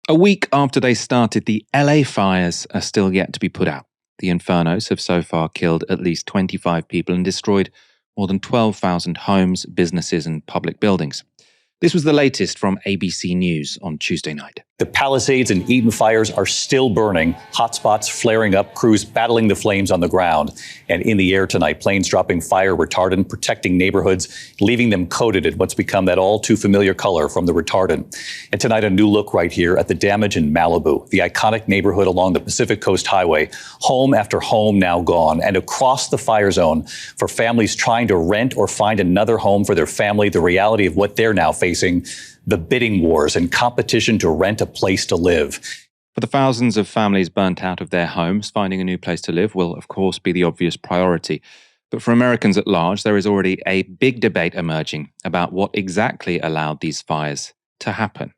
A week after they started, the LA fires are still yet to be put out. The infernos have so far killed at least 25 people and destroyed more than 12,000 homes, businesses, and public buildings. This was the latest from ABC News on Tuesday night. The Palisades and Eden fires are still burning, hotspots flaring up, crews battling the flames on the ground. And in the air tonight, planes dropping fire retardant, protecting neighborhoods, leaving them coated in what's become that all too familiar color from the retardant. And tonight, a new look right here at the damage in Malibu, the iconic neighborhood along the Pacific Coast Highway. Home after home now gone, and across the fire zone for families trying to rent or find another home for their family, the reality of what they're now facing, the bidding wars and competition to rent a place to live. For the thousands of families burnt out of their homes, finding a new place to live will, of course, be the obvious priority. But for Americans at large, there is already a big debate emerging about what exactly allowed these fires to happen.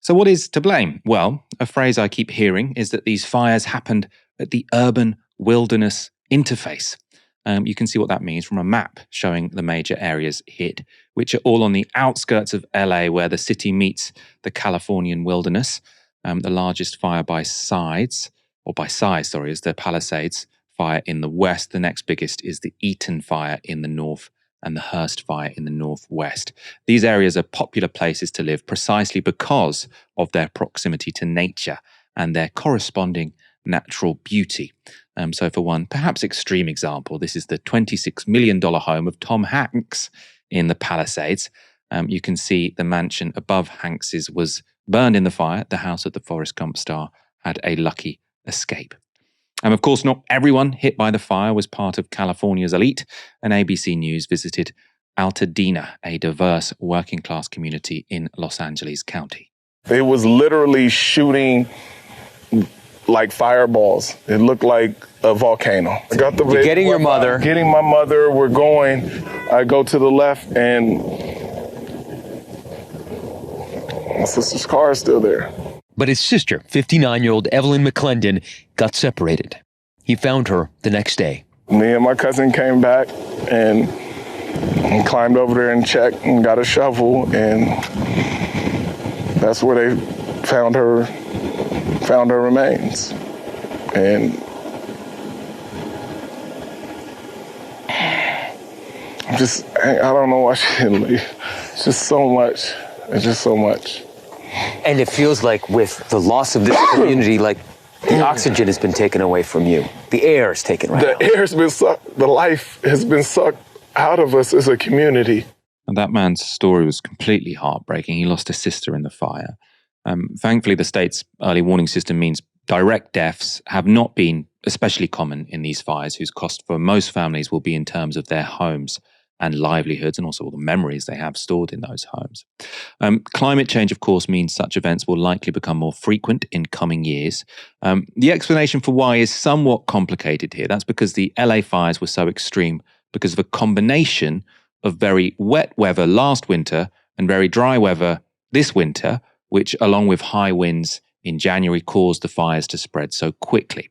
So what is to blame? Well, a phrase I keep hearing is that these fires happened at the urban-wilderness interface. You can see what that means from a map showing the major areas hit, which are all on the outskirts of LA, where the city meets the Californian wilderness. The largest fire by size, is the Palisades fire in the west. The next biggest is the Eaton fire in the north and the Hearst fire in the northwest. These areas are popular places to live precisely because of their proximity to nature and their corresponding natural beauty. So for one perhaps extreme example, this is the $26 million home of Tom Hanks in the Palisades. You can see the mansion above Hanks's was burned in the fire. The house at the Forrest Gump star had a lucky escape. Of course, not everyone hit by the fire was part of California's elite, and ABC News visited Altadena, a diverse working-class community in Los Angeles County. It was literally shooting like fireballs. It looked like a volcano. I got the You're getting your mother. Getting my mother. We're going. I go to the left, and my sister's car is still there. But his sister, 59-year-old Evelyn McClendon, got separated. He found her the next day. Me and my cousin came back and climbed over there and checked and got a shovel, and that's where they found her remains. And I don't know why she didn't leave. It's just so much. It's just so much. And it feels like with the loss of this community, like the oxygen has been taken away from you. The air is taken right out. The air has been sucked. The life has been sucked out of us as a community. And that man's story was completely heartbreaking. He lost a sister in the fire. Thankfully, the state's early warning system means direct deaths have not been especially common in these fires, whose cost for most families will be in terms of their homes and livelihoods, and also all the memories they have stored in those homes. Climate change, of course, means such events will likely become more frequent in coming years. The explanation for why is somewhat complicated here. That's because the LA fires were so extreme because of a combination of very wet weather last winter and very dry weather this winter, which, along with high winds in January, caused the fires to spread so quickly.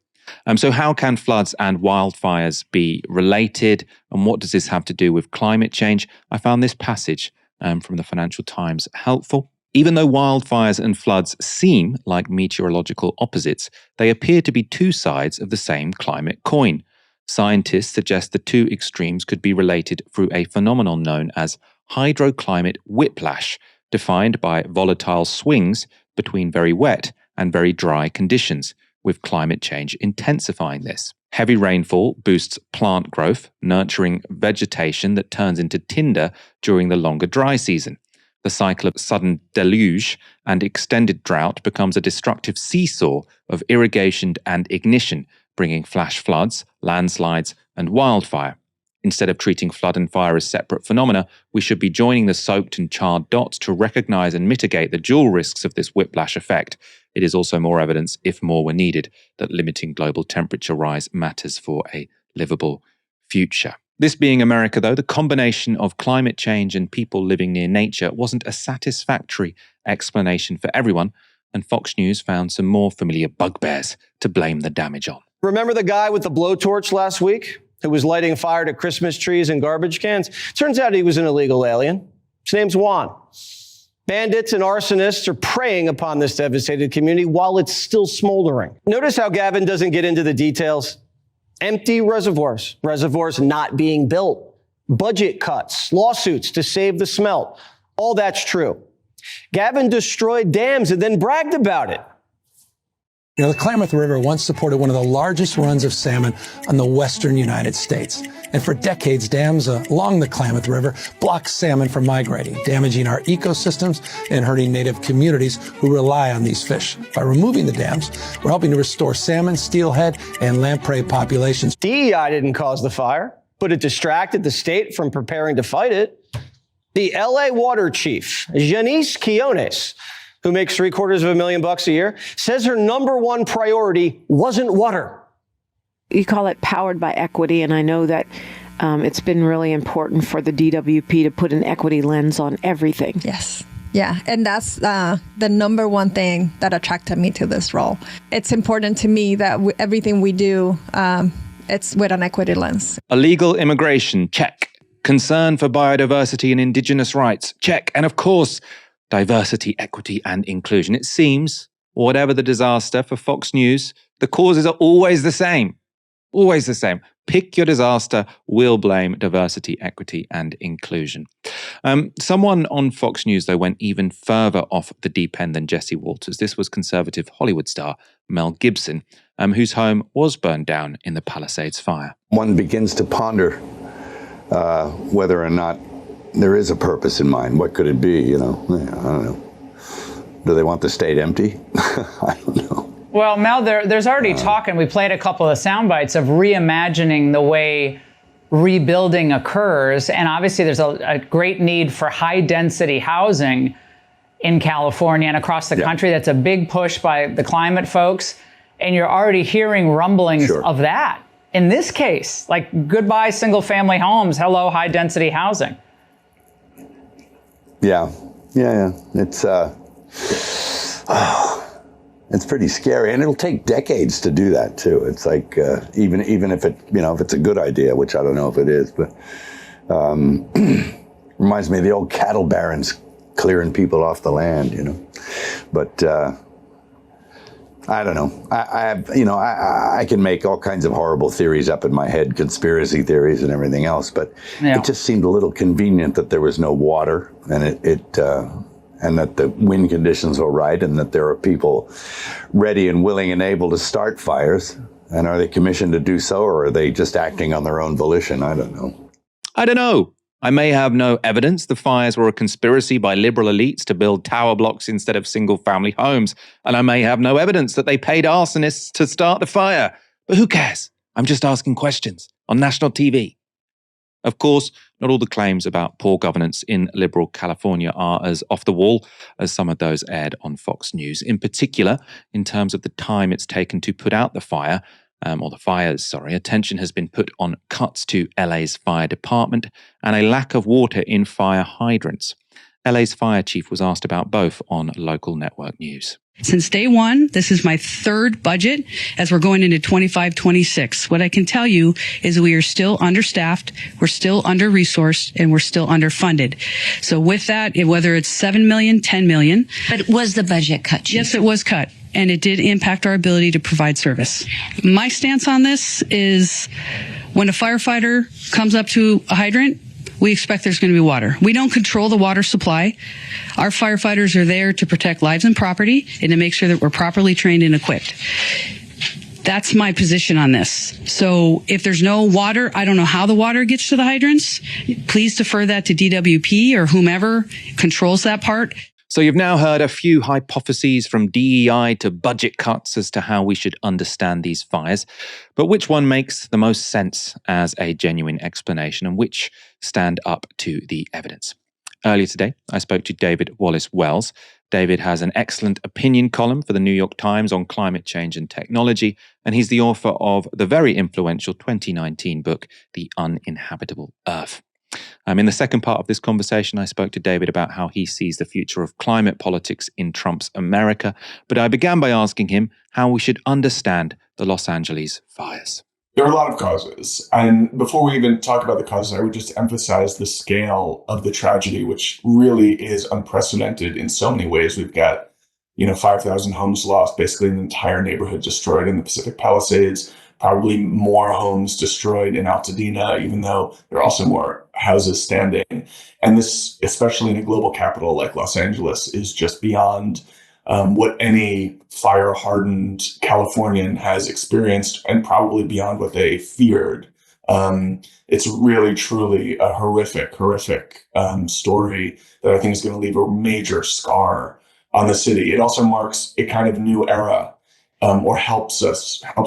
So how can floods and wildfires be related, and what does this have to do with climate change? I found this passage from the Financial Times helpful. Even though wildfires and floods seem like meteorological opposites, they appear to be two sides of the same climate coin. Scientists suggest the two extremes could be related through a phenomenon known as hydroclimate whiplash, defined by volatile swings between very wet and very dry conditions, with climate change intensifying this. Heavy rainfall boosts plant growth, nurturing vegetation that turns into tinder during the longer dry season. The cycle of sudden deluge and extended drought becomes a destructive seesaw of irrigation and ignition, bringing flash floods, landslides, and wildfire. Instead of treating flood and fire as separate phenomena, we should be joining the soaked and charred dots to recognize and mitigate the dual risks of this whiplash effect. It is also more evidence, if more were needed, that limiting global temperature rise matters for a livable future. This being America, though, the combination of climate change and people living near nature wasn't a satisfactory explanation for everyone, and Fox News found some more familiar bugbears to blame the damage on. Remember the guy with the blowtorch last week who was lighting fire to Christmas trees and garbage cans? Turns out he was an illegal alien. His name's Juan. Bandits and arsonists are preying upon this devastated community while it's still smoldering. Notice how Gavin doesn't get into the details. Empty reservoirs, reservoirs not being built, budget cuts, lawsuits to save the smelt. All that's true. Gavin destroyed dams and then bragged about it. You know, the Klamath River once supported one of the largest runs of salmon on the western United States. And for decades, dams along the Klamath River blocked salmon from migrating, damaging our ecosystems and hurting native communities who rely on these fish. By removing the dams, we're helping to restore salmon, steelhead, and lamprey populations. DEI didn't cause the fire, but it distracted the state from preparing to fight it. The LA water chief, Janice Quiones, who makes $750,000 a year, says her number one priority wasn't water. You call it powered by equity, and I know that it's been really important for the DWP to put an equity lens on everything. Yes. Yeah, and that's the number one thing that attracted me to this role. It's important to me that everything we do, it's with an equity lens. Illegal immigration, check. Concern for biodiversity and indigenous rights, check. And of course, diversity, equity, and inclusion. It seems, whatever the disaster for Fox News, the causes are always the same. Always the same. Pick your disaster, we'll blame diversity, equity, and inclusion. Someone on Fox News, though, went even further off the deep end than Jesse Walters. This was conservative Hollywood star Mel Gibson, whose home was burned down in the Palisades fire. One begins to ponder whether or not there is a purpose in mind. What could it be? You know, I don't know. Do they want the state empty? I don't know. Well, Mel, there's already talk, and we played a couple of sound bites of reimagining the way rebuilding occurs. And obviously there's a great need for high-density housing in California and across the country. That's a big push by the climate folks. And you're already hearing rumblings of that. In this case, like goodbye single-family homes, hello high-density housing. Yeah. It's pretty scary, and it'll take decades to do that too. It's like even if it if it's a good idea, which I don't know if it is, but reminds me of the old cattle barons clearing people off the land, But I don't know. I can make all kinds of horrible theories up in my head, conspiracy theories and everything else, but it just seemed a little convenient that there was no water, and and that the wind conditions were right, and that there are people ready and willing and able to start fires. And are they commissioned to do so, or are they just acting on their own volition? I don't know. I may have no evidence the fires were a conspiracy by liberal elites to build tower blocks instead of single-family homes. And I may have no evidence that they paid arsonists to start the fire. But who cares? I'm just asking questions on national TV. Of course, not all the claims about poor governance in liberal California are as off the wall as some of those aired on Fox News. In particular, in terms of the time it's taken to put out the fire, attention has been put on cuts to LA's fire department and a lack of water in fire hydrants. LA's fire chief was asked about both on local network news. Since day one, this is my third budget as we're going into 25-26. What I can tell you is we are still understaffed, we're still under-resourced, and we're still underfunded. So with that, whether it's $7 million, $10 million. But was the budget cut, Chief? Yes, it was cut, and it did impact our ability to provide service. My stance on this is when a firefighter comes up to a hydrant, we expect there's going to be water. We don't control the water supply. Our firefighters are there to protect lives and property and to make sure that we're properly trained and equipped. That's my position on this. So if there's no water, I don't know how the water gets to the hydrants. Please defer that to DWP or whomever controls that part. So you've now heard a few hypotheses from DEI to budget cuts as to how we should understand these fires. But which one makes the most sense as a genuine explanation, and which stand up to the evidence? Earlier today, I spoke to David Wallace-Wells. David has an excellent opinion column for the New York Times on climate change and technology, and he's the author of the very influential 2019 book, The Uninhabitable Earth. In the second part of this conversation, I spoke to David about how he sees the future of climate politics in Trump's America, but I began by asking him how we should understand the Los Angeles fires. There are a lot of causes. And before we even talk about the causes, I would just emphasize the scale of the tragedy, which really is unprecedented in so many ways. We've got, 5,000 homes lost, basically an entire neighborhood destroyed in the Pacific Palisades, probably more homes destroyed in Altadena, even though there are also more houses standing. And this, especially in a global capital like Los Angeles, is just beyond what any fire-hardened Californian has experienced, and probably beyond what they feared. It's really, truly a horrific story that I think is going to leave a major scar on the city. It also marks a kind of new era, or helps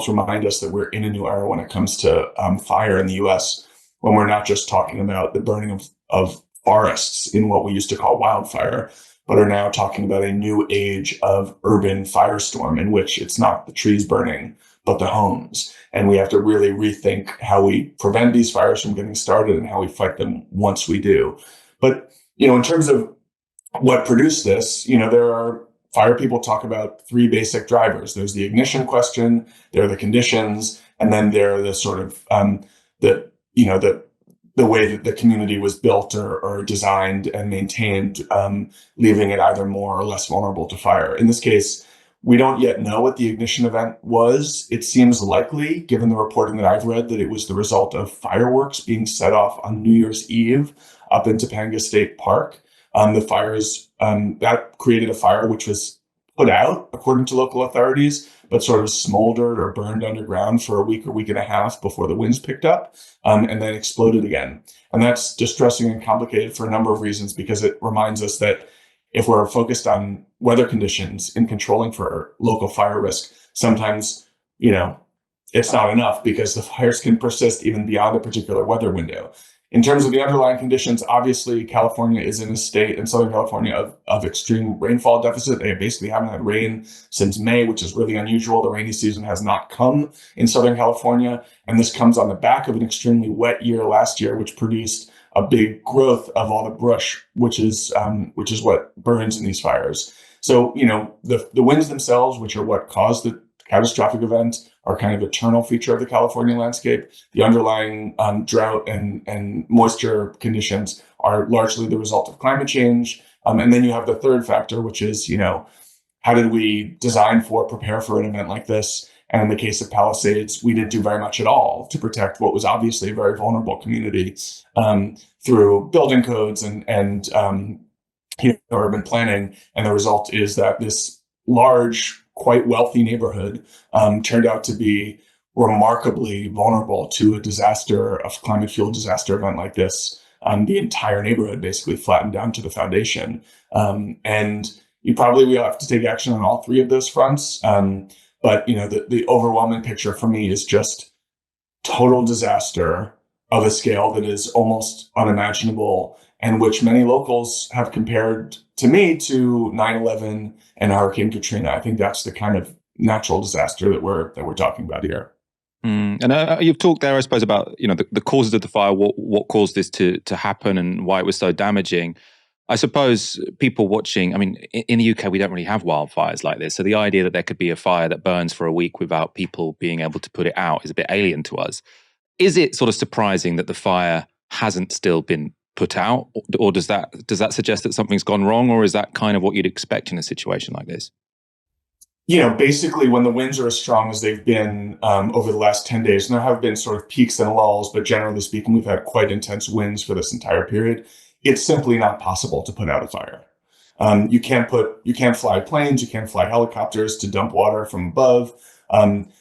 remind us that we're in a new era when it comes to fire in the U.S., when we're not just talking about the burning of forests in what we used to call wildfire, but are now talking about a new age of urban firestorm in which it's not the trees burning, but the homes. And we have to really rethink how we prevent these fires from getting started and how we fight them once we do. But, in terms of what produced this, there are fire people talk about three basic drivers. There's the ignition question, there are the conditions, and then there are the sort of the way that the community was built or designed and maintained, leaving it either more or less vulnerable to fire. In this case, we don't yet know what the ignition event was. It seems likely, given the reporting that I've read, that it was the result of fireworks being set off on New Year's Eve up in Topanga State Park. The fires, that created a fire which was put out, according to local authorities, but sort of smoldered or burned underground for a week and a half before the winds picked up, and then exploded again. And that's distressing and complicated for a number of reasons, because it reminds us that if we're focused on weather conditions in controlling for local fire risk, sometimes, it's not enough, because the fires can persist even beyond a particular weather window. In terms of the underlying conditions, obviously, California is in a state, in Southern California, of extreme rainfall deficit. They basically haven't had rain since May, which is really unusual. The rainy season has not come in Southern California. And this comes on the back of an extremely wet year last year, which produced a big growth of all the brush, which is what burns in these fires. So, the winds themselves, which are what caused the catastrophic event, are kind of a eternal feature of the California landscape. The underlying drought and moisture conditions are largely the result of climate change. And then you have the third factor, which is, how did we prepare for an event like this? And in the case of Palisades, we didn't do very much at all to protect what was obviously a very vulnerable community through building codes and urban planning. And the result is that this large, quite wealthy neighborhood turned out to be remarkably vulnerable to a climate-fueled disaster event like this. The entire neighborhood basically flattened down to the foundation. And we will have to take action on all three of those fronts. But the overwhelming picture for me is just total disaster of a scale that is almost unimaginable, and which many locals have compared to me to 9/11 and Hurricane Katrina. I think that's the kind of natural disaster that we're talking about here. And you've talked there, I suppose, about the causes of the fire, what caused this to happen, and why it was so damaging. I suppose people watching, in the UK, we don't really have wildfires like this. So the idea that there could be a fire that burns for a week without people being able to put it out is a bit alien to us. Is it sort of surprising that the fire hasn't still been put out, or does that suggest that something's gone wrong, or is that kind of what you'd expect in a situation like this? Basically, when the winds are as strong as they've been over the last 10 days, and there have been sort of peaks and lulls, but generally speaking, we've had quite intense winds for this entire period. It's simply not possible to put out a fire. You can't fly planes, you can't fly helicopters to dump water from above.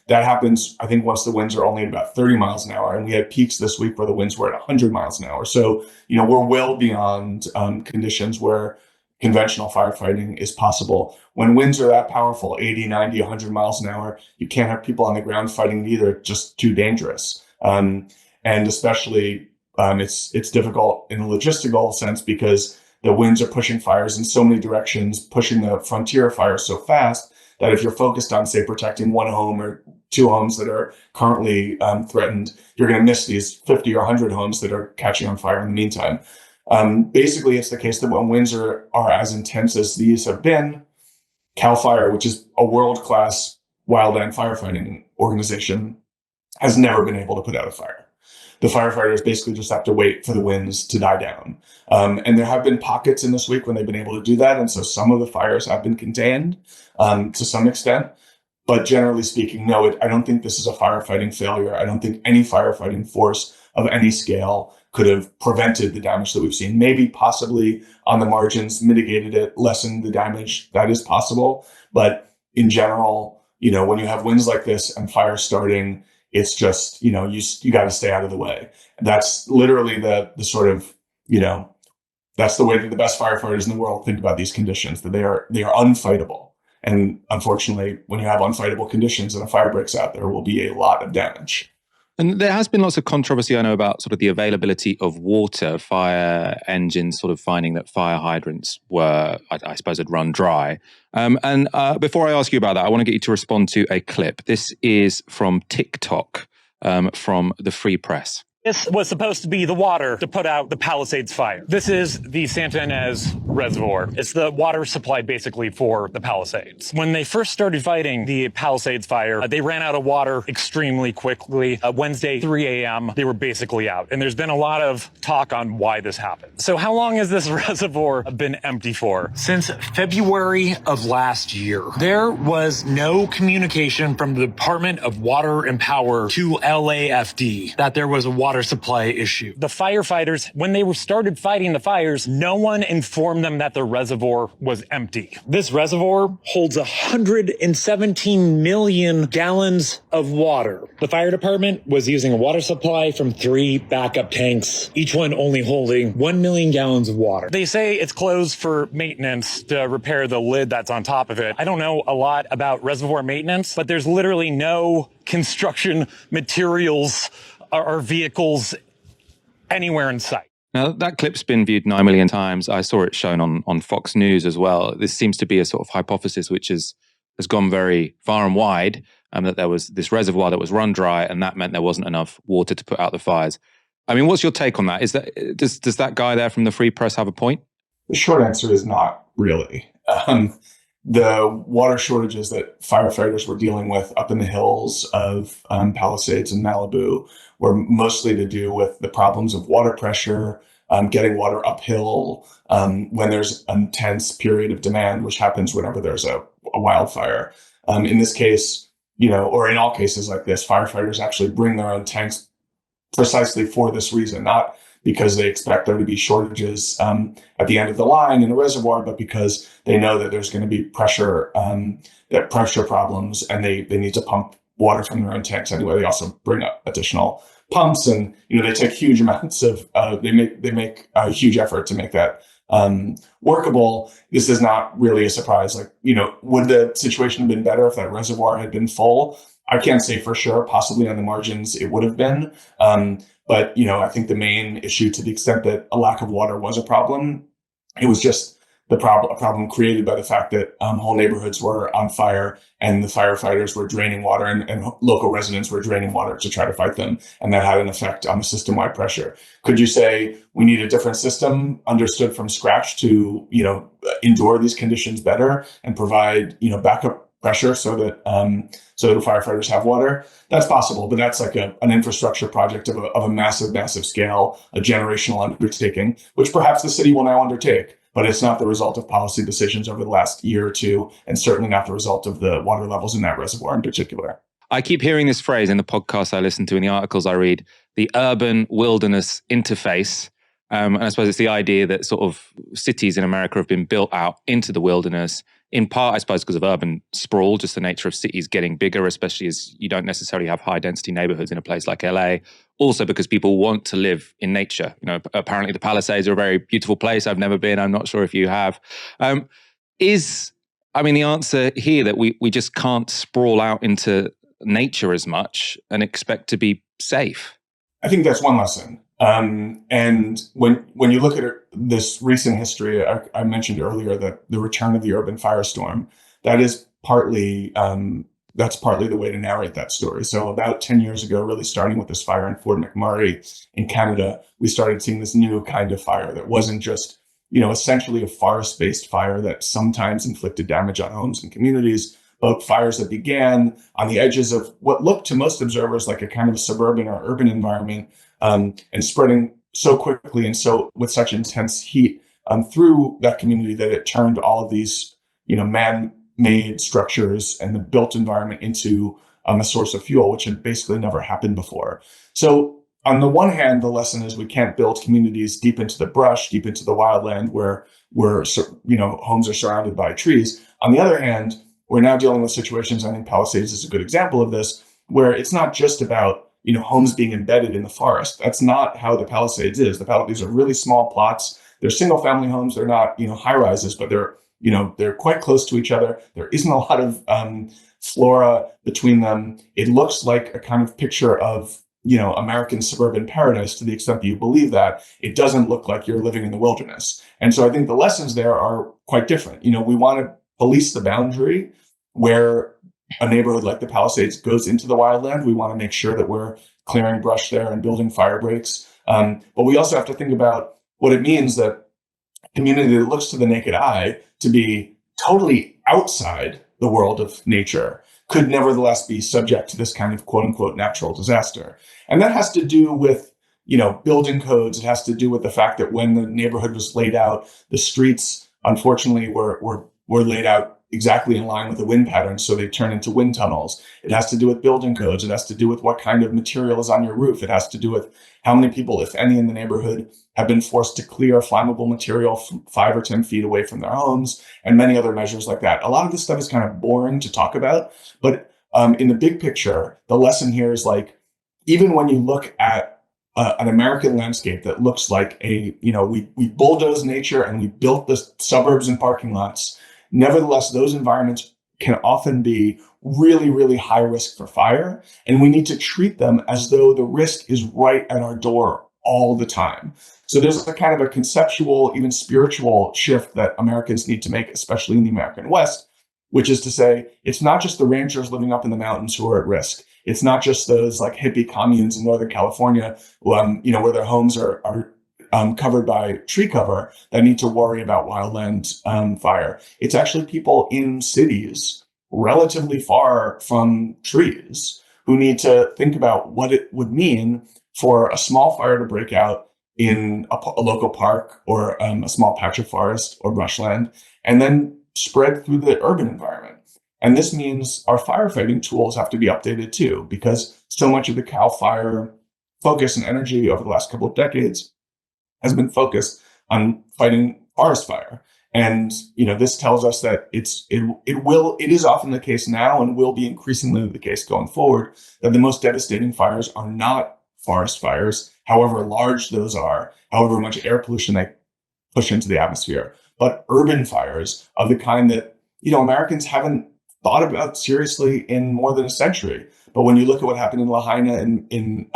That happens, I think, once the winds are only at about 30 miles an hour. And we had peaks this week where the winds were at 100 miles an hour. So, we're well beyond conditions where conventional firefighting is possible. When winds are that powerful, 80, 90, 100 miles an hour, you can't have people on the ground fighting either. It's just too dangerous. And especially, it's difficult in a logistical sense, because the winds are pushing fires in so many directions, pushing the frontier fires so fast that if you're focused on, say, protecting one home or two homes that are currently threatened, you're going to miss these 50 or 100 homes that are catching on fire in the meantime. Basically, it's the case that when winds are as intense as these have been, CAL FIRE, which is a world-class wildland firefighting organization, has never been able to put out a fire. The firefighters basically just have to wait for the winds to die down. And there have been pockets in this week when they've been able to do that. And so some of the fires have been contained to some extent. But generally speaking, no, I don't think this is a firefighting failure. I don't think any firefighting force of any scale could have prevented the damage that we've seen. Maybe possibly on the margins, mitigated it, lessened the damage. That is possible. But in general, when you have winds like this and fires starting, it's just, you got to stay out of the way. That's literally the sort of, that's the way that the best firefighters in the world think about these conditions, that they are unfightable. And unfortunately, when you have unfightable conditions and a fire breaks out, there will be a lot of damage. And there has been lots of controversy, I know, about sort of the availability of water, fire engines sort of finding that fire hydrants were, I suppose, had run dry. And before I ask you about that, I want to get you to respond to a clip. This is from TikTok, from the Free Press. This was supposed to be the water to put out the Palisades fire. This is the Santa Ynez Reservoir. It's the water supply basically for the Palisades. When they first started fighting the Palisades fire, they ran out of water extremely quickly. Wednesday, 3 a.m., they were basically out. And there's been a lot of talk on why this happened. So how long has this reservoir been empty for? Since February of last year. There was no communication from the Department of Water and Power to LAFD that there was a water supply issue. The firefighters, when they started fighting the fires, no one informed them that the reservoir was empty. This reservoir holds 117 million gallons of water. The fire department was using a water supply from 3 backup tanks, each one only holding 1 million gallons of water. They say it's closed for maintenance to repair the lid that's on top of it. I don't know a lot about reservoir maintenance, but there's literally no construction materials or vehicles anywhere in sight. Now, that clip's been viewed 9 million times. I saw it shown on Fox News as well. This seems to be a sort of hypothesis which has gone very far and wide, that there was this reservoir that was run dry, and that meant there wasn't enough water to put out the fires. I mean, what's your take on that? Does that guy there from the Free Press have a point? The short answer is not really. The water shortages that firefighters were dealing with up in the hills of Palisades and Malibu were mostly to do with the problems of water pressure, getting water uphill when there's an intense period of demand, which happens whenever there's a wildfire. In this case, or in all cases like this, firefighters actually bring their own tanks precisely for this reason, not because they expect there to be shortages at the end of the line in the reservoir, but because they know that there's going to be pressure problems, and they need to pump water from their own tanks anyway. They also bring up additional pumps, and they take huge amounts of they make a huge effort to make that workable. This is not really a surprise. Would the situation have been better if that reservoir had been full? I can't say for sure. Possibly on the margins it would have been. But I think the main issue, to the extent that a lack of water was a problem, it was just a problem created by the fact that whole neighborhoods were on fire, and the firefighters were draining water, and local residents were draining water to try to fight them. And that had an effect on the system-wide pressure. Could you say we need a different system understood from scratch to, endure these conditions better and provide, backup pressure so that the firefighters have water? That's possible, but that's like an infrastructure project of a massive scale, a generational undertaking, which perhaps the city will now undertake. But it's not the result of policy decisions over the last year or two, and certainly not the result of the water levels in that reservoir in particular. I keep hearing this phrase in the podcasts I listen to, in the articles I read, the urban wilderness interface. And I suppose it's the idea that sort of cities in America have been built out into the wilderness, in part, I suppose, because of urban sprawl, just the nature of cities getting bigger, especially as you don't necessarily have high density neighborhoods in a place like LA. Also because people want to live in nature. Apparently the Palisades are a very beautiful place. I've never been. I'm not sure if you have. The answer here that we just can't sprawl out into nature as much and expect to be safe? I think that's one lesson. And when you look at this recent history, I mentioned earlier that the return of the urban firestorm, that's partly the way to narrate that story. So about 10 years ago, really starting with this fire in Fort McMurray in Canada, we started seeing this new kind of fire that wasn't just, essentially a forest-based fire that sometimes inflicted damage on homes and communities, about fires that began on the edges of what looked to most observers like a kind of suburban or urban environment, and spreading so quickly and so with such intense heat through that community that it turned all of these, man-made structures and the built environment into a source of fuel, which had basically never happened before. So on the one hand, the lesson is we can't build communities deep into the brush, deep into the wildland where homes are surrounded by trees. On the other hand, we're now dealing with situations, I think Palisades is a good example of this, where it's not just about, homes being embedded in the forest. That's not how the Palisades is. These are really small plots. They're single family homes. They're not, high rises, but they're quite close to each other. There isn't a lot of flora between them. It looks like a kind of picture of, American suburban paradise to the extent that you believe that. It doesn't look like you're living in the wilderness. And so I think the lessons there are quite different. We want to police the boundary where a neighborhood like the Palisades goes into the wildland. We want to make sure that we're clearing brush there and building fire breaks. But we also have to think about what it means that a community that looks to the naked eye to be totally outside the world of nature could nevertheless be subject to this kind of quote unquote natural disaster. And that has to do with, building codes. It has to do with the fact that when the neighborhood was laid out, the streets, unfortunately, were laid out exactly in line with the wind patterns, so they turn into wind tunnels. It has to do with building codes. It has to do with what kind of material is on your roof. It has to do with how many people, if any, in the neighborhood have been forced to clear flammable material 5 or 10 feet away from their homes, and many other measures like that. A lot of this stuff is kind of boring to talk about, but in the big picture, the lesson here is like, even when you look at an American landscape that looks like we bulldozed nature and we built the suburbs and parking lots. Nevertheless, those environments can often be really, really high risk for fire. And we need to treat them as though the risk is right at our door all the time. So there's a kind of a conceptual, even spiritual shift that Americans need to make, especially in the American West, which is to say, it's not just the ranchers living up in the mountains who are at risk. It's not just those like hippie communes in Northern California, where their homes are covered by tree cover that need to worry about wildland fire. It's actually people in cities relatively far from trees who need to think about what it would mean for a small fire to break out in a local park or a small patch of forest or brushland, and then spread through the urban environment. And this means our firefighting tools have to be updated too, because so much of the CAL FIRE focus and energy over the last couple of decades has been focused on fighting forest fire. And, this tells us that it is often the case now and will be increasingly the case going forward, that the most devastating fires are not forest fires, however large those are, however much air pollution they push into the atmosphere, but urban fires of the kind that, Americans haven't thought about seriously in more than a century. But when you look at what happened in Lahaina in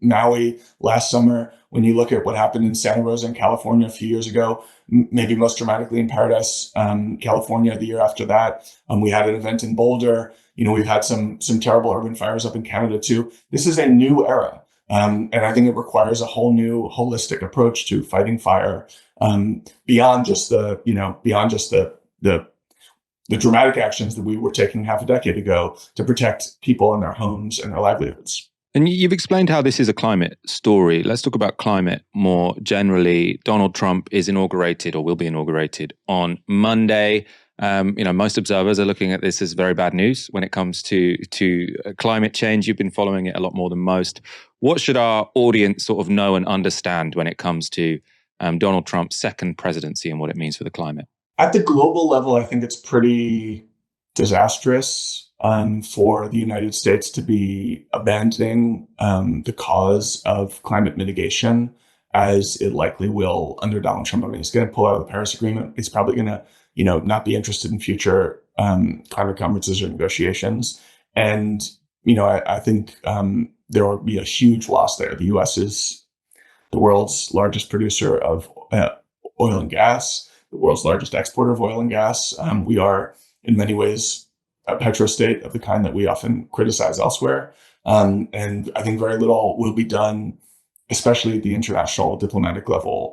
Maui last summer, when you look at what happened in Santa Rosa in California a few years ago, maybe most dramatically in Paradise, California the year after that, we had an event in Boulder. We've had some terrible urban fires up in Canada too. This is a new era. And I think it requires a whole new holistic approach to fighting fire, beyond just the dramatic actions that we were taking half a decade ago to protect people and their homes and their livelihoods. And you've explained how this is a climate story. Let's talk about climate more generally. Donald Trump is inaugurated or will be inaugurated on Monday. Most observers are looking at this as very bad news when it comes to climate change. You've been following it a lot more than most. What should our audience sort of know and understand when it comes to Donald Trump's second presidency and what it means for the climate? At the global level, I think it's pretty disastrous for the United States to be abandoning the cause of climate mitigation, as it likely will under Donald Trump. I mean, he's going to pull out of the Paris Agreement. He's probably going to, not be interested in future climate conferences or negotiations. And, I think there will be a huge loss there. The U.S. is the world's largest producer of oil and gas, the world's largest exporter of oil and gas. We are, in many ways, a petrostate of the kind that we often criticize elsewhere. And I think very little will be done, especially at the international diplomatic level,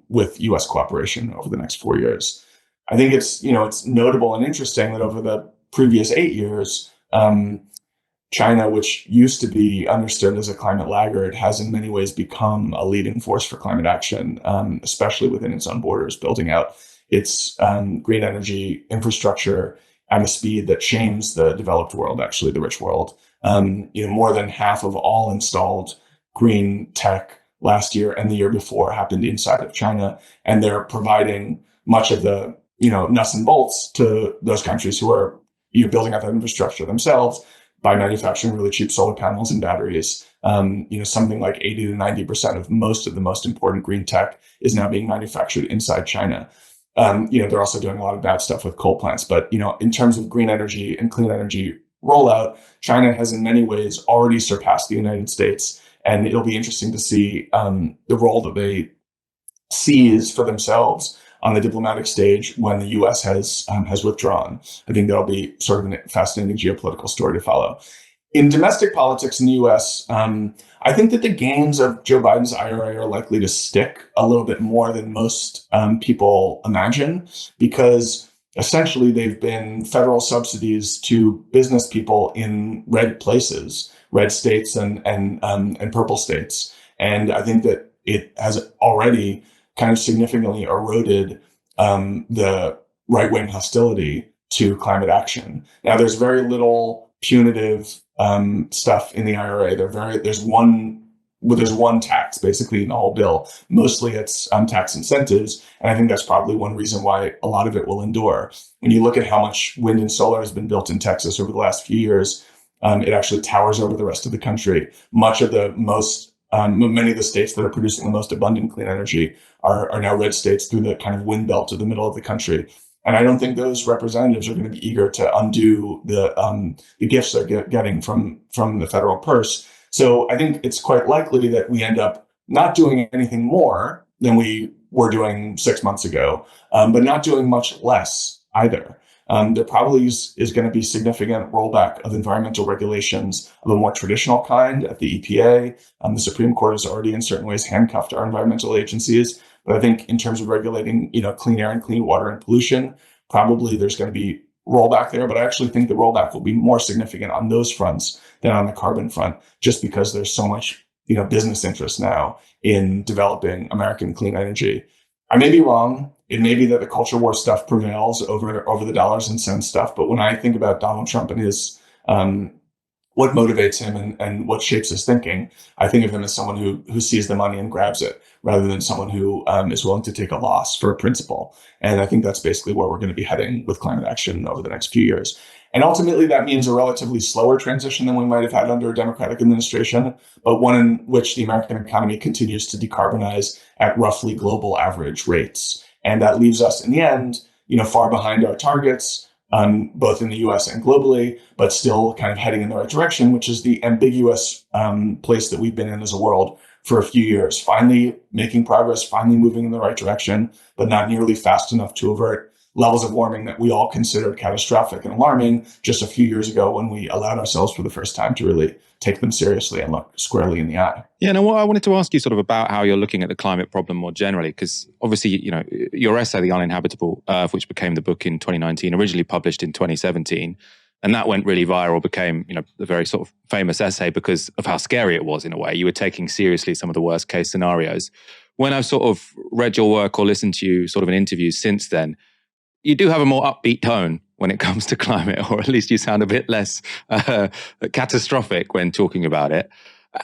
with U.S. cooperation over the next 4 years. I think it's notable and interesting that over the previous 8 years, China, which used to be understood as a climate laggard, has in many ways become a leading force for climate action, especially within its own borders, building out its green energy infrastructure at a speed that shames the developed world, actually the rich world. More than half of all installed green tech last year and the year before happened inside of China, and they're providing much of the nuts and bolts to those countries who are building out that infrastructure themselves by manufacturing really cheap solar panels and batteries. Something like 80 to 90% of most important green tech is now being manufactured inside China. They're also doing a lot of bad stuff with coal plants. But, in terms of green energy and clean energy rollout, China has in many ways already surpassed the United States. And it'll be interesting to see the role that they seize for themselves on the diplomatic stage when the U.S. has withdrawn. I think that'll be sort of a fascinating geopolitical story to follow. In domestic politics in the U.S., I think that the gains of Joe Biden's IRA are likely to stick a little bit more than most people imagine, because essentially they've been federal subsidies to business people in red places, red states and purple states. And I think that it has already kind of significantly eroded the right-wing hostility to climate action. Now, there's very little punitive stuff in the IRA. There's one tax basically in the whole bill. Mostly it's tax incentives, and I think that's probably one reason why a lot of it will endure. When you look at how much wind and solar has been built in Texas over the last few years, it actually towers over the rest of the country. Many of the states that are producing the most abundant clean energy are now red states through the kind of wind belt to the middle of the country. And I don't think those representatives are going to be eager to undo the gifts they're getting from the federal purse. So I think it's quite likely that we end up not doing anything more than we were doing 6 months ago, but not doing much less either. There probably is going to be significant rollback of environmental regulations of a more traditional kind at the EPA. The Supreme Court has already in certain ways handcuffed our environmental agencies. But I think in terms of regulating, clean air and clean water and pollution, probably there's going to be rollback there. But I actually think the rollback will be more significant on those fronts than on the carbon front, just because there's so much, business interest now in developing American clean energy. I may be wrong. It may be that the culture war stuff prevails over the dollars and cents stuff. But when I think about Donald Trump and his what motivates him and what shapes his thinking, I think of him as someone who sees the money and grabs it, rather than someone who is willing to take a loss for a principle. And I think that's basically where we're going to be heading with climate action over the next few years. And ultimately, that means a relatively slower transition than we might have had under a Democratic administration, but one in which the American economy continues to decarbonize at roughly global average rates. And that leaves us in the end, far behind our targets, both in the US and globally, but still kind of heading in the right direction, which is the ambiguous place that we've been in as a world for a few years. Finally making progress, finally moving in the right direction, but not nearly fast enough to avert levels of warming that we all considered catastrophic and alarming just a few years ago when we allowed ourselves for the first time to really take them seriously and look squarely in the eye. Yeah, no, I wanted to ask you sort of about how you're looking at the climate problem more generally, because obviously, your essay, The Uninhabitable Earth, which became the book in 2019, originally published in 2017, and that went really viral, became, a very sort of famous essay because of how scary it was in a way. You were taking seriously some of the worst case scenarios. When I've sort of read your work or listened to you sort of in interviews since then, you do have a more upbeat tone when it comes to climate, or at least you sound a bit less catastrophic when talking about it.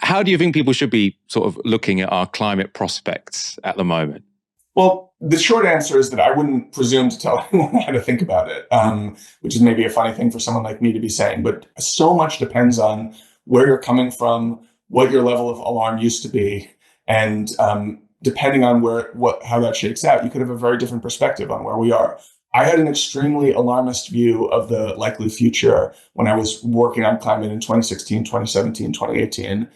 How do you think people should be sort of looking at our climate prospects at the moment? Well, the short answer is that I wouldn't presume to tell anyone how to think about it, which is maybe a funny thing for someone like me to be saying. But so much depends on where you're coming from, what your level of alarm used to be, and depending on how that shakes out, you could have a very different perspective on where we are. I had an extremely alarmist view of the likely future when I was working on climate in 2016, 2017, 2018.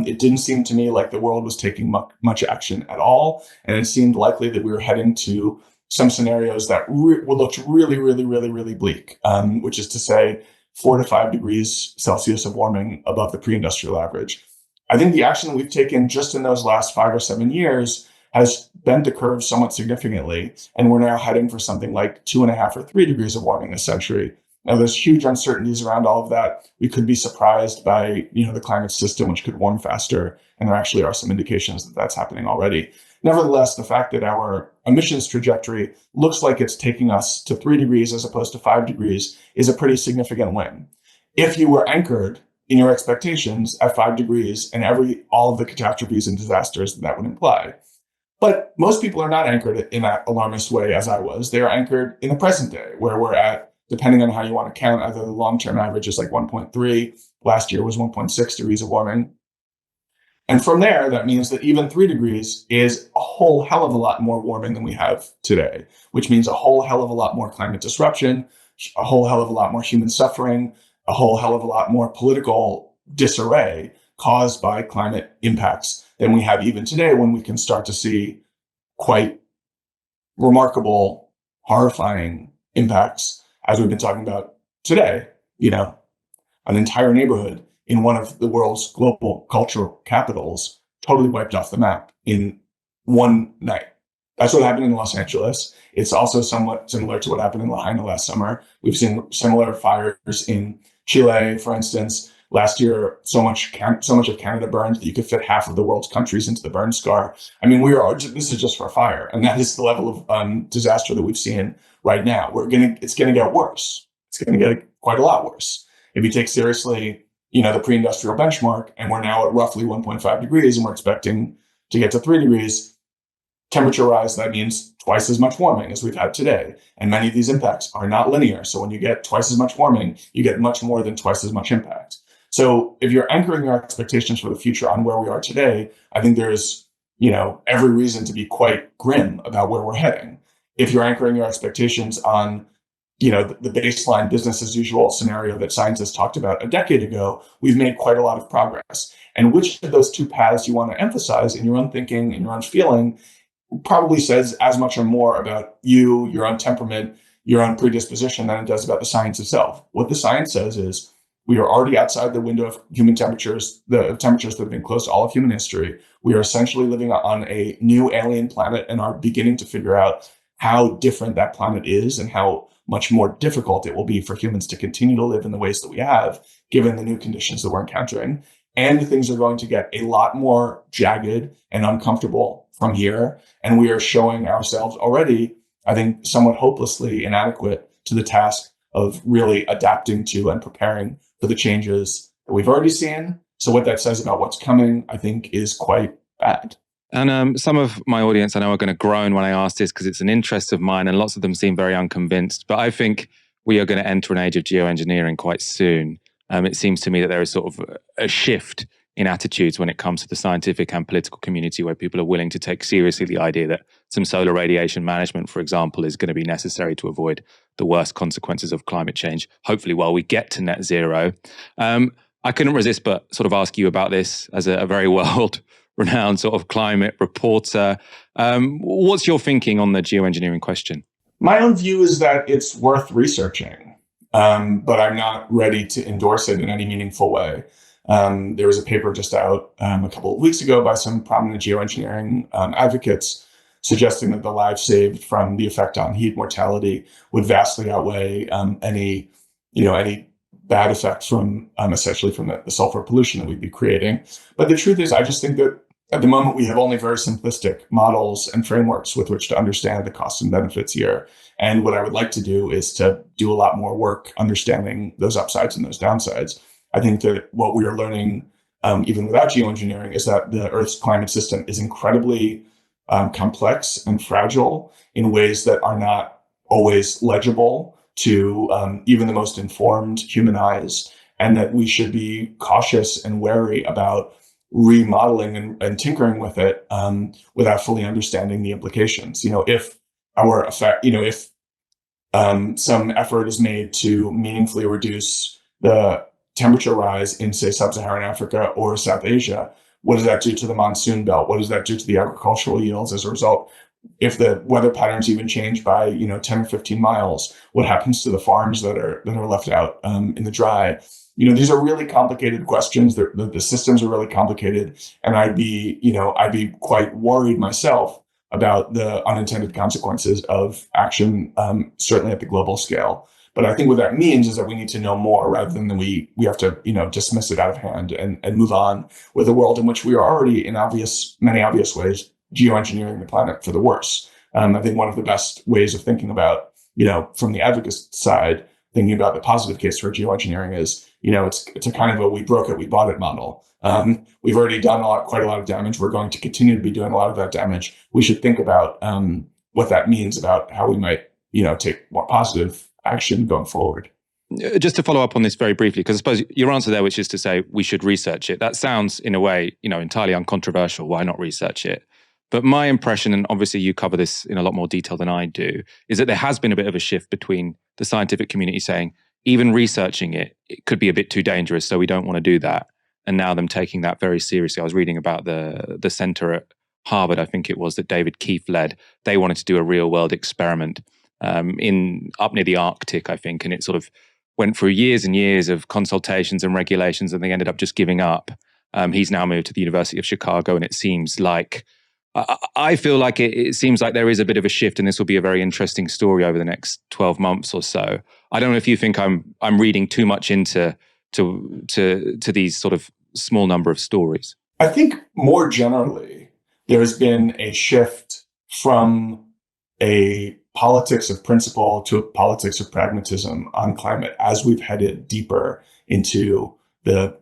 It didn't seem to me like the world was taking much action at all. And it seemed likely that we were heading to some scenarios that looked really, really, really, really bleak, which is to say 4 to 5 degrees Celsius of warming above the pre-industrial average. I think the action that we've taken just in those last 5 or 7 years has bent the curve somewhat significantly. And we're now heading for something like 2.5 or 3 degrees of warming this century, Now, there's huge uncertainties around all of that. We could be surprised by, the climate system, which could warm faster. And there actually are some indications that that's happening already. Nevertheless, the fact that our emissions trajectory looks like it's taking us to 3 degrees as opposed to 5 degrees is a pretty significant win. If you were anchored in your expectations at 5 degrees and all of the catastrophes and disasters that would imply. But most people are not anchored in that alarmist way as I was. They are anchored in the present day, where we're at, depending on how you want to count, either the long-term average is like 1.3, last year was 1.6 degrees of warming. And from there, that means that even 3 degrees is a whole hell of a lot more warming than we have today, which means a whole hell of a lot more climate disruption, a whole hell of a lot more human suffering, a whole hell of a lot more political disarray caused by climate impacts than we have even today, when we can start to see quite remarkable, horrifying impacts, as we've been talking about today. An entire neighborhood in one of the world's global cultural capitals totally wiped off the map in one night. That's what happened in Los Angeles. It's also somewhat similar to what happened in Lahaina last summer. We've seen similar fires in Chile, for instance. Last year, so much of Canada burned that you could fit half of the world's countries into the burn scar. I mean, this is just for a fire, and that is the level of disaster that we've seen right now. It's going to get worse. It's going to get quite a lot worse if you take seriously, the pre-industrial benchmark, and we're now at roughly 1.5 degrees, and we're expecting to get to 3 degrees. Temperature rise, that means twice as much warming as we've had today. And many of these impacts are not linear. So when you get twice as much warming, you get much more than twice as much impact. So if you're anchoring your expectations for the future on where we are today, I think there's, every reason to be quite grim about where we're heading. If you're anchoring your expectations on, the baseline business as usual scenario that scientists talked about a decade ago, we've made quite a lot of progress. And which of those two paths you want to emphasize in your own thinking and your own feeling probably says as much or more about you, your own temperament, your own predisposition than it does about the science itself. What the science says is we are already outside the window of human temperatures, the temperatures that have been close to all of human history. We are essentially living on a new alien planet and are beginning to figure out how different that planet is and how much more difficult it will be for humans to continue to live in the ways that we have, given the new conditions that we're encountering. And things are going to get a lot more jagged and uncomfortable from here. And we are showing ourselves already, I think, somewhat hopelessly inadequate to the task of really adapting to and preparing for the changes that we've already seen. So what that says about what's coming, I think, is quite bad. And some of my audience, I know, are going to groan when I ask this because it's an interest of mine, and lots of them seem very unconvinced. But I think we are going to enter an age of geoengineering quite soon. It seems to me that there is sort of a shift in attitudes when it comes to the scientific and political community, where people are willing to take seriously the idea that some solar radiation management, for example, is going to be necessary to avoid the worst consequences of climate change, hopefully while we get to net zero. I couldn't resist but sort of ask you about this as a very world-renowned sort of climate reporter. What's your thinking on the geoengineering question? My own view is that it's worth researching, but I'm not ready to endorse it in any meaningful way. There was a paper just out a couple of weeks ago by some prominent geoengineering advocates suggesting that the lives saved from the effect on heat mortality would vastly outweigh any bad effect from essentially from the sulfur pollution that we'd be creating. But the truth is, I just think that at the moment we have only very simplistic models and frameworks with which to understand the costs and benefits here. And what I would like to do is to do a lot more work understanding those upsides and those downsides. I think that what we are learning, even without geoengineering, is that the Earth's climate system is incredibly complex and fragile in ways that are not always legible to even the most informed human eyes, and that we should be cautious and wary about remodeling and tinkering with it without fully understanding the implications. If some effort is made to meaningfully reduce the temperature rise in, say, sub-Saharan Africa or South Asia, what does that do to the monsoon belt? What does that do to the agricultural yields as a result? If the weather patterns even change by 10 or 15 miles, what happens to the farms that are left out in the dry? These are really complicated questions. The systems are really complicated, and I'd be quite worried myself about the unintended consequences of action, certainly at the global scale. But I think what that means is that we need to know more rather than we have to, dismiss it out of hand and move on with a world in which we are already in many obvious ways geoengineering the planet for the worse. I think one of the best ways of thinking about, from the advocate side, thinking about the positive case for geoengineering is, it's a kind of a we broke it, we bought it model. We've already done quite a lot of damage. We're going to continue to be doing a lot of that damage. We should think about what that means about how we might, take more positive action going forward. Just to follow up on this very briefly, because I suppose your answer there, which is to say we should research it, that sounds in a way, entirely uncontroversial. Why not research it? But my impression, and obviously you cover this in a lot more detail than I do, is that there has been a bit of a shift between the scientific community saying, even researching it could be a bit too dangerous, so we don't want to do that. And now them taking that very seriously. I was reading about the center at Harvard, I think it was, that David Keefe led. They wanted to do a real world experiment up near the Arctic, I think, and it sort of went through years and years of consultations and regulations, and they ended up just giving up. He's now moved to the University of Chicago, and it seems like, I feel like it seems like there is a bit of a shift, and this will be a very interesting story over the next 12 months or so. I don't know if you think I'm reading too much into these sort of small number of stories. I think more generally, there has been a shift from a politics of principle to a politics of pragmatism on climate as we've headed deeper into the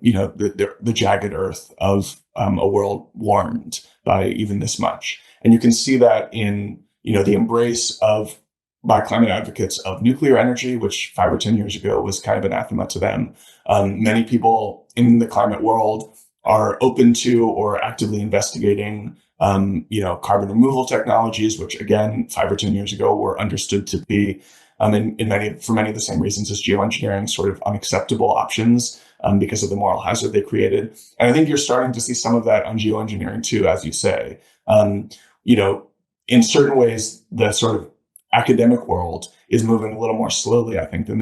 jagged earth of a world warmed by even this much. And you can see that in, the embrace by climate advocates of nuclear energy, which 5 or 10 years ago was kind of anathema to them. Many people in the climate world are open to or actively investigating carbon removal technologies, which again, 5 or 10 years ago were understood to be, for many of the same reasons as geoengineering, sort of unacceptable options because of the moral hazard they created. And I think you're starting to see some of that on geoengineering too, as you say. In certain ways, the sort of academic world is moving a little more slowly, I think, than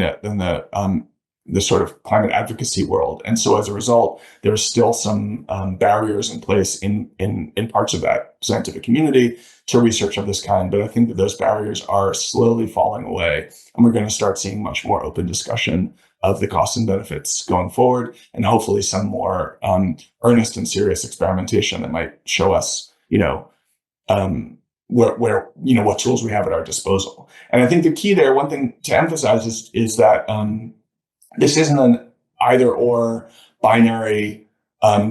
the sort of climate advocacy world. And so as a result, there's still some barriers in place in parts of that scientific community to research of this kind. But I think that those barriers are slowly falling away, and we're going to start seeing much more open discussion of the costs and benefits going forward, and hopefully some more earnest and serious experimentation that might show us, what tools we have at our disposal. And I think the key there, one thing to emphasize is that this isn't an either or binary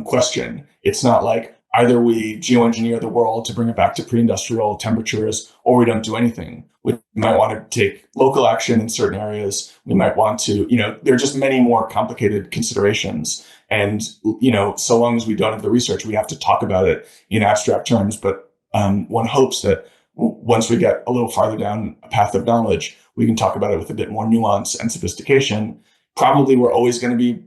question. It's not like either we geoengineer the world to bring it back to pre-industrial temperatures, or we don't do anything. We might want to take local action in certain areas. We might want to, there are just many more complicated considerations. And, so long as we don't have the research, we have to talk about it in abstract terms. But one hopes that once we get a little farther down a path of knowledge, we can talk about it with a bit more nuance and sophistication. Probably we're always going to be,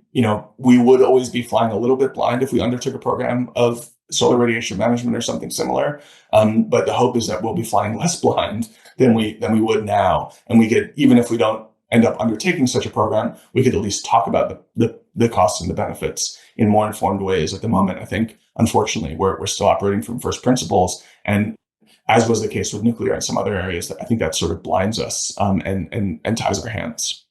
we would always be flying a little bit blind if we undertook a program of solar radiation management or something similar. But the hope is that we'll be flying less blind than we would now. And we could, even if we don't end up undertaking such a program, we could at least talk about the costs and the benefits in more informed ways. At the moment, I think, unfortunately, we're still operating from first principles. And as was the case with nuclear and some other areas, I think that sort of blinds us and ties our hands.